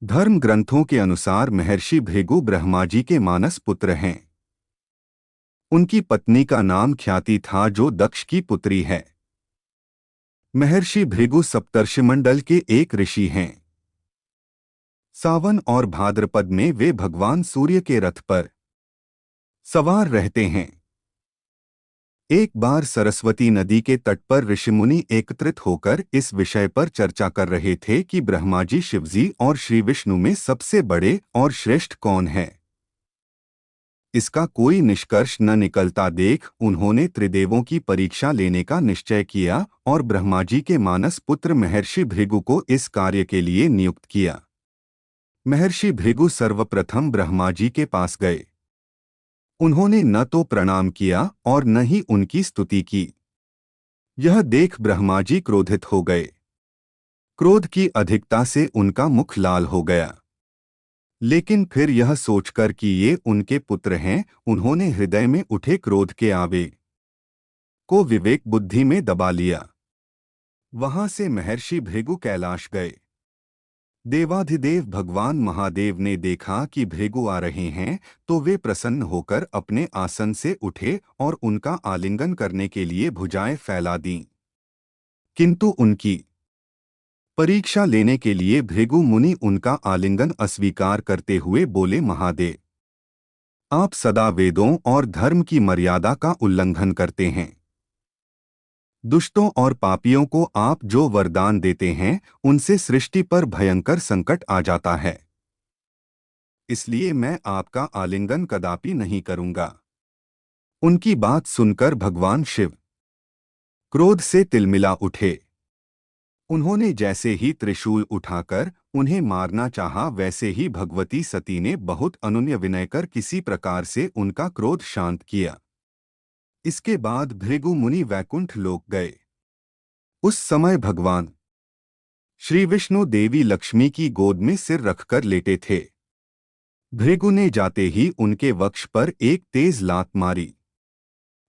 धर्म ग्रंथों के अनुसार महर्षि भृगु ब्रह्मा जी के मानस पुत्र हैं। उनकी पत्नी का नाम ख्याति था जो दक्ष की पुत्री है। महर्षि भृगु सप्तर्षिमंडल के एक ऋषि हैं। सावन और भाद्रपद में वे भगवान सूर्य के रथ पर सवार रहते हैं। एक बार सरस्वती नदी के तट पर ऋषिमुनि एकत्रित होकर इस विषय पर चर्चा कर रहे थे कि ब्रह्मा जी, शिवजी और श्री विष्णु में सबसे बड़े और श्रेष्ठ कौन है। इसका कोई निष्कर्ष न निकलता देख उन्होंने त्रिदेवों की परीक्षा लेने का निश्चय किया और ब्रह्मा जी के मानस पुत्र महर्षि भृगु को इस कार्य के लिए नियुक्त किया। महर्षि भृगु सर्वप्रथम ब्रह्मा जी के पास गए। उन्होंने न तो प्रणाम किया और न ही उनकी स्तुति की। यह देख ब्रह्मा जी क्रोधित हो गए। क्रोध की अधिकता से उनका मुख लाल हो गया। लेकिन फिर यह सोचकर कि ये उनके पुत्र हैं, उन्होंने हृदय में उठे क्रोध के आवेग को विवेक बुद्धि में दबा लिया। वहां से महर्षि भृगु कैलाश गए। देवाधिदेव भगवान महादेव ने देखा कि भृगु आ रहे हैं तो वे प्रसन्न होकर अपने आसन से उठे और उनका आलिंगन करने के लिए भुजाएं फैला दीं। किंतु उनकी परीक्षा लेने के लिए भृगु मुनि उनका आलिंगन अस्वीकार करते हुए बोले, महादेव, आप सदा वेदों और धर्म की मर्यादा का उल्लंघन करते हैं। दुष्टों और पापियों को आप जो वरदान देते हैं उनसे सृष्टि पर भयंकर संकट आ जाता है। इसलिए मैं आपका आलिंगन कदापि नहीं करूंगा। उनकी बात सुनकर भगवान शिव क्रोध से तिलमिला उठे। उन्होंने जैसे ही त्रिशूल उठाकर उन्हें मारना चाहा, वैसे ही भगवती सती ने बहुत अनुनय विनय कर किसी प्रकार से उनका क्रोध शांत किया। इसके बाद भृगु मुनि वैकुंठ लोक गए। उस समय भगवान श्री विष्णु देवी लक्ष्मी की गोद में सिर रखकर लेटे थे। भृगु ने जाते ही उनके वक्ष पर एक तेज लात मारी।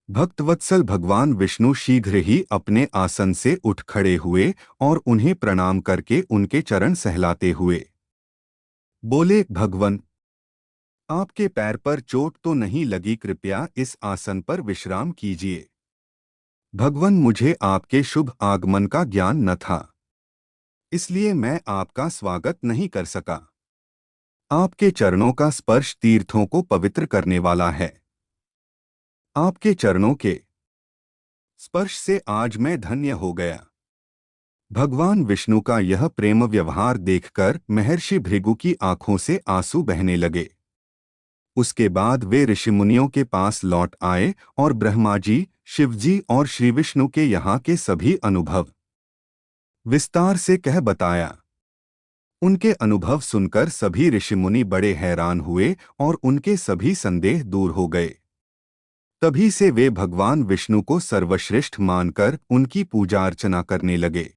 भक्तवत्सल भगवान विष्णु शीघ्र ही अपने आसन से उठ खड़े हुए और उन्हें प्रणाम करके उनके चरण सहलाते हुए बोले, भगवन, आपके पैर पर चोट तो नहीं लगी, कृपया इस आसन पर विश्राम कीजिए। भगवन, मुझे आपके शुभ आगमन का ज्ञान न था, इसलिए मैं आपका स्वागत नहीं कर सका। आपके चरणों का स्पर्श तीर्थों को पवित्र करने वाला है। आपके चरणों के स्पर्श से आज मैं धन्य हो गया। भगवान विष्णु का यह प्रेम व्यवहार देखकर महर्षि भृगु की आंखों से आंसू बहने लगे। उसके बाद वे ऋषिमुनियों के पास लौट आए और ब्रह्मा जी, शिवजी और श्री विष्णु के यहाँ के सभी अनुभव विस्तार से कह बताया। उनके अनुभव सुनकर सभी ऋषिमुनि बड़े हैरान हुए और उनके सभी संदेह दूर हो गए। तभी से वे भगवान विष्णु को सर्वश्रेष्ठ मानकर उनकी पूजा अर्चना करने लगे।